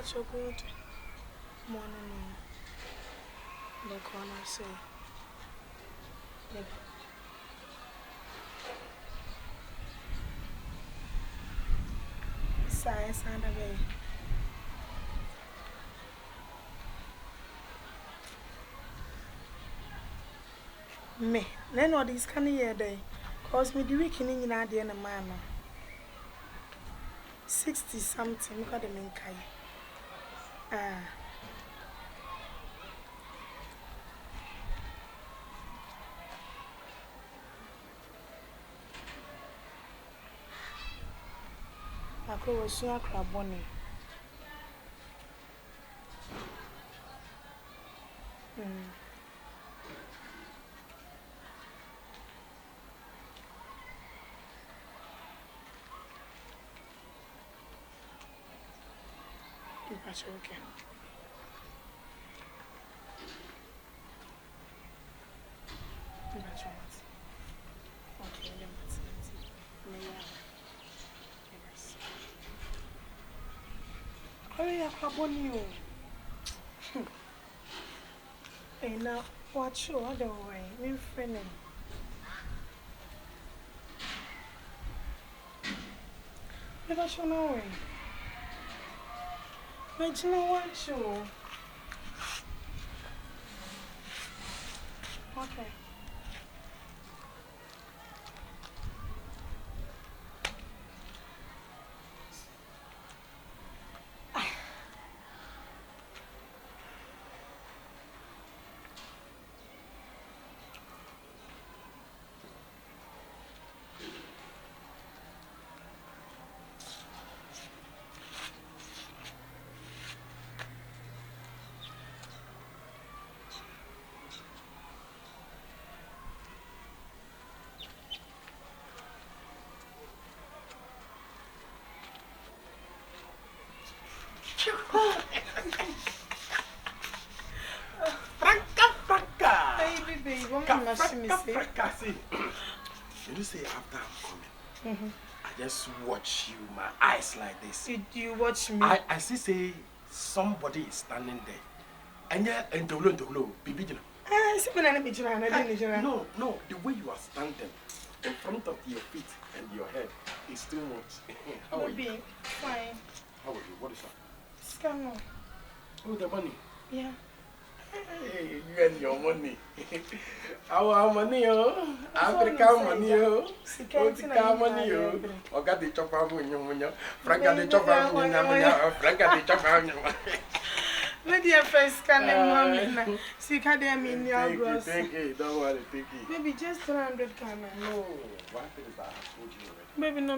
That's your good morning. The corner say. Science and away. Me, then all these can year day. Cause me the weekend in India and a man. 60 something, look at the main kai. Ah. I could was so crab bonnet. That's okay. That's right. Okay, then that's it. Oh, yeah, crab you. Hey, now, watch your other way. We're friendly. Never show no way. But you know what, you? Okay. Franca! Baby, baby, what am I saying? You say after I'm coming, I just watch you, my eyes like this. Did you watch me? I see say somebody is standing there. And yeah, and Dolo, Bibi. No, the way you are standing in front of your feet and your head is too much. How are you? Fine. How are you? What is that? Scam. Oh, the money. Yeah. Hey, you and your money. Our money, oh. African money, oh. African money, oh. Oga de chopper, Franca de chopper, Franca de chopper. Maybe your first can name see can they mean your gross. Thank you, don't worry, thank you. Maybe just 300 can. No, one thing is that I told you already. Maybe no.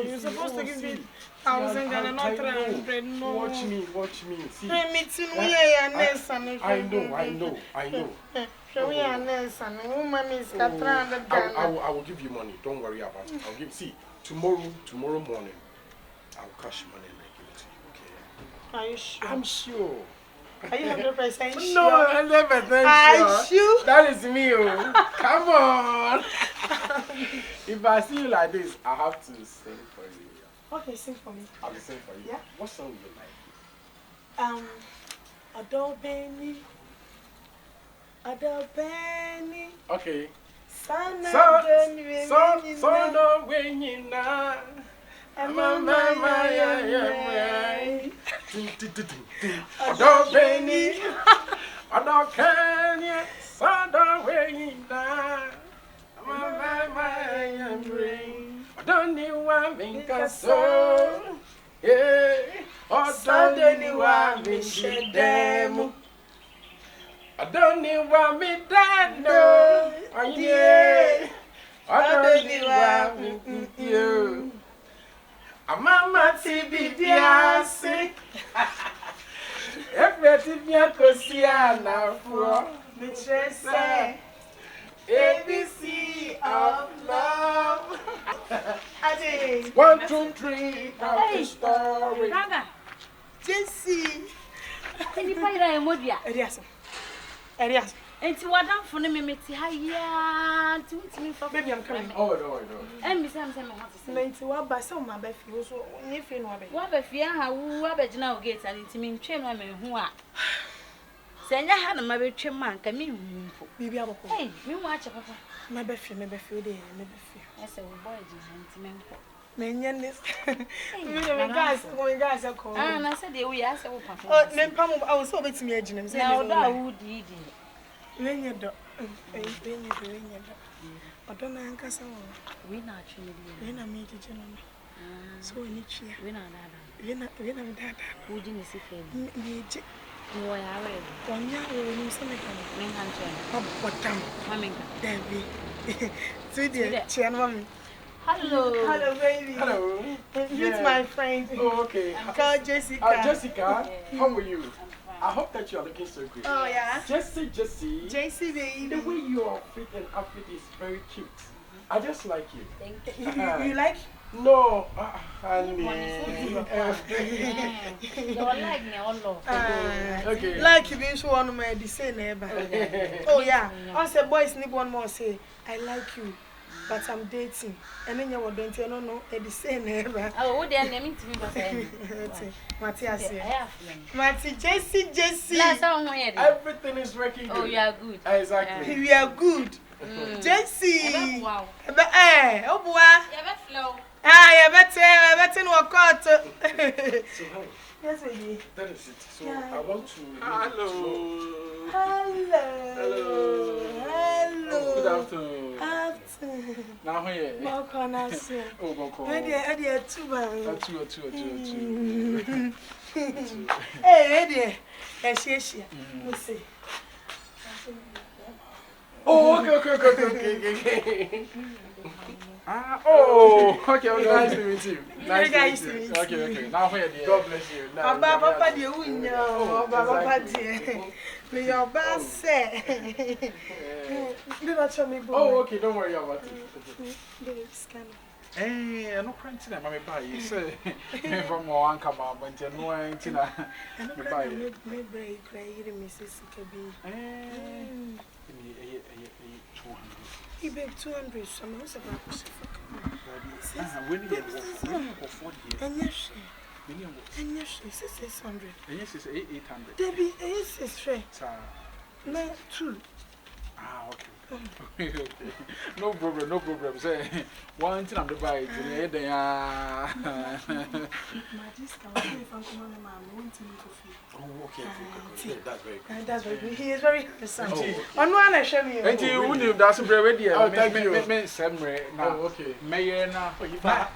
You're supposed to give me 1,000 and not 300. No. Watch me. See. I'm meeting we are nurse and I know. So we are nurse and woman is 300. I will give you money. Don't worry about it. I'll give. See, tomorrow morning, I'll cash money and give it to you. Okay? Are you sure? I'm sure. Are you 100% sure? No, 100% sure. Are you? That is me, oh. Come on. If I see you like this, I have to sing for you. Okay, sing for me. I'll sing for you. Yeah. What song do you like? Adobeni. Okay. Sana no wenina. Mama ya. Adobeni. Adokenya. Sana wenina. Mama ya bring. Adoni wa minkaso. Yeah. Adoni wa minshedemu. I don't need what me dad no. Oh yeah. I don't need what me you. I'm mama TV biasi. Every TV kosia na fro. Me say ABC of love. Ade. 1, 2, 3. Now the story. Gaga. Jesse. Can you play that in Woodya? Elias. Enti wadam for me meti ha ya ntimi fa baby I'm coming. Oh no. Em bi sam me what say. Enti wa ba se o ma ba fi so nye fi no abe. Wa ba fi ha wu wa ba gina o gate ani ntimi ntwe ma me hu a. Senya ha na ma be twe ma nka me hu mpo. Bibi aboko. Hey, me hu a che papa. Me be fi o de me be fi. Ese wo boy gina ntimi mpo. Me nyennes. Me guys ko. Ah, na se de wo ya se wo papa. Oh, me pam I was so betimi agina me say. Na o da wo di. Wenye do. Wenye do. Odona ankasa wo. We na atwe di. We na me jeje no. So ni chia. We na dada. We na me dada. Wo di ni si fe. Ni je. Wo ya we. Onya wo ni se me kan. Me kan che. Obotam. Mamenga. Debbie. So dear, chia no mami. Hello, baby. Hello. Meet my friend. Oh, okay. Called Jessica. Jessica, how are you? I hope that you are looking so great. Oh, yeah. Jessie. JC, baby. The way you are fit and outfit is very cute. I just like you. Thank you. You like? No, honey. You like me all okay. Like you being so on my the neighbor. Oh, yeah. I said, boys need one more say, I like you. But I'm dating. And then you were don't you know the same neighbor. Oh, what they name to me Matthias. Matty, Jesse. Everything is working good. Oh, you are good. Exactly. We are good. Jesse. Wow. Oh, boy. You flow. Ah, better no cut. So, honey. Yes, baby. That is it. So, I want to. Hello. Good afternoon. Now here. Oh, Boko. Hey, dear. Yes. We see. Oh, okay. Okay. Nice to meet you. Nice to meet you. Okay. Now here, dear. God bless you. Papa, dear, we know. Papa, dear. May your boss say. Do not show me. Oh, okay. Don't worry about it. Eh, no crank to them. I'm a you say, from one come up, but you know, I'm Tina. Maybe crying, Mrs. Kaby. 200. He begged 200. Some was about to and yes, and yes, 600. And yes, it's 800. Debbie, is straight. No, 2. Ah, okay. No problem. Say, one thing I'm the buy it. They are. My discount, if I'm coming, I want to make a fee. Oh, okay. That's very good. That's very good. He is very handsome. On one, I show you. And you knew that's a brave Oh, thank you. Oh, okay. Mayor now.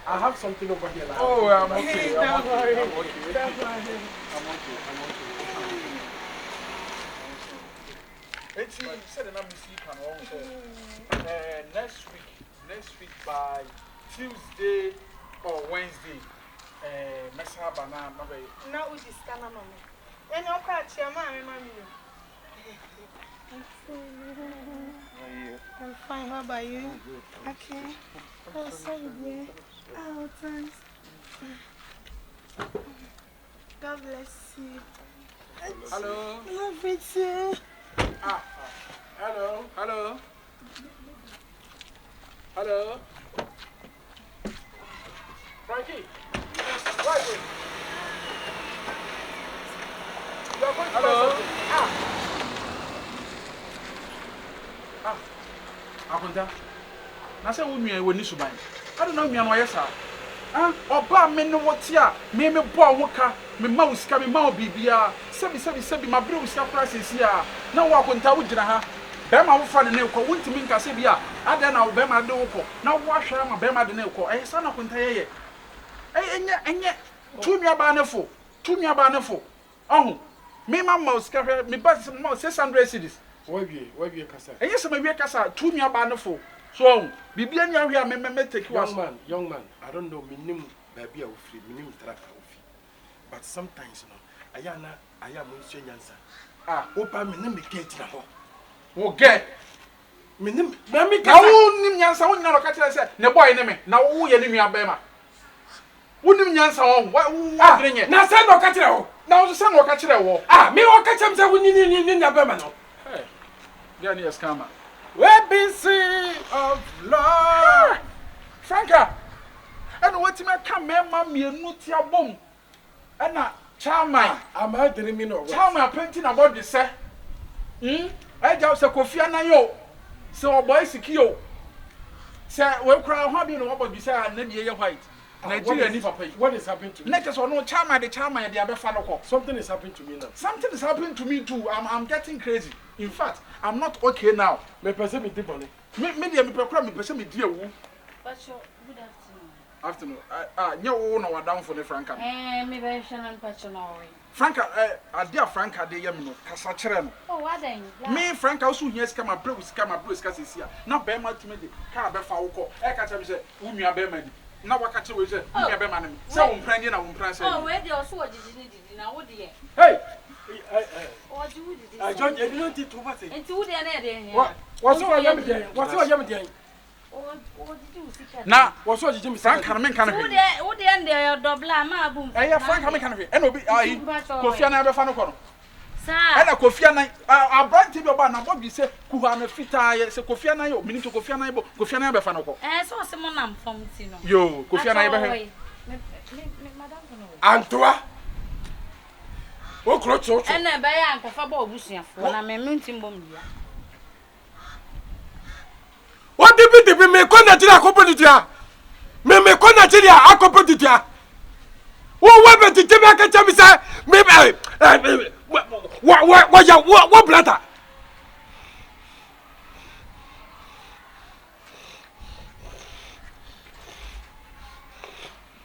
I have something over here. Oh, I'm okay. Don't worry. I'm okay. It's said that I'm next week by Tuesday or Wednesday. Messa banana, now we just stand on me. And your catch your mammy. I'm fine. How about you? Okay. Oh, sorry, dear. Oh, thanks. God bless you. Hello. Love you too. Hello. Frankie. Right. Hello. Akunta. Na say wo nua we ni suban. I don't know nua no yesa. Oba me no wotia, me bo ho ka, me ma usika, me ma obibia. Sebi ma bre usika prices here. Na wo akunta wo gina ha. Be ma wo fa de ne ko, wontimi nka se bia. Ada na wo be ma de wo ko. Na wo ahwa ma be ma de ne ko. Sa na akunta ye. Enye. Tu nua ba ne fo. Ohun. Me ma usika hwe, me ba 600 cedis. Why be kasa? Enye se ma wie kasa, tu nua ba ne fo. So, bibia nya hwe a me take you as young man, I don't know minimum baby of free, minimum track of free. But sometimes I am on nyansa. Opa me nem get na ho. Wo get. Me kasa. Na wo nim nyansa wo nya no ka kire se ne boy ne me. Na wo ye ne nua ba ma. Wo nim nyansa wo adre nye. Na say no ka kire ho. Na wo say no ka kire wo. Me wo ka kire se wo ni nua ba ma no. Get near scammer. ABC of love. Franca. And what you make come, mammy, and not your bomb. And not Charma. Am I dreaming of Charma painting about this, sir? I just a coffee and yo. So, boy, secure. Sir, well, cry, how do you know about this? And then you're white. Nigeria need to pay. What is happening to me? Let us all know Charma, the Charma, and the other fellow. Something is happening to me now. Something is happening to me too. I'm getting crazy. In fact, I'm not okay now. Me person me deep on it. Me person me dear woo. But good afternoon. Afternoon. You know what down for the Franca. Me very sure I'm patching away. Franca, dear Franca, de Yamino, Cassachrem. Oh, what then? Me, Franca, also yes, come a bruise, Cassis here. Now, bear my timid, car before I catch him, say, whom you are bearman. Now, what catch you with it? You are bearman. So, I'm planning, I won't answer. Oh, where the also what did you need now? What dear? Hey! I don't need to what it. And two day. What's all yummy day? What's all yummy day? What did you see? Now, what's all Jimmy Frank Carmen can be? What the end there, double my boom. I have Frank Carmen can be. And will be Kofi and I have a fan. Sir, and a Kofi and I brought to your banner. What you say, Kuhana Fita, Kofi and I, meaning to Kofi and I, Kofi and I have a fan. I saw someone from Tino. Yo, Kofi and I have Antoine. Oh, crotch, and I buy a fabo bushia for a minting bomb. What did it be? Me Nigeria competitor. Me Nigeria a competitor. What weapon did you make a chance? Maybe what blatter?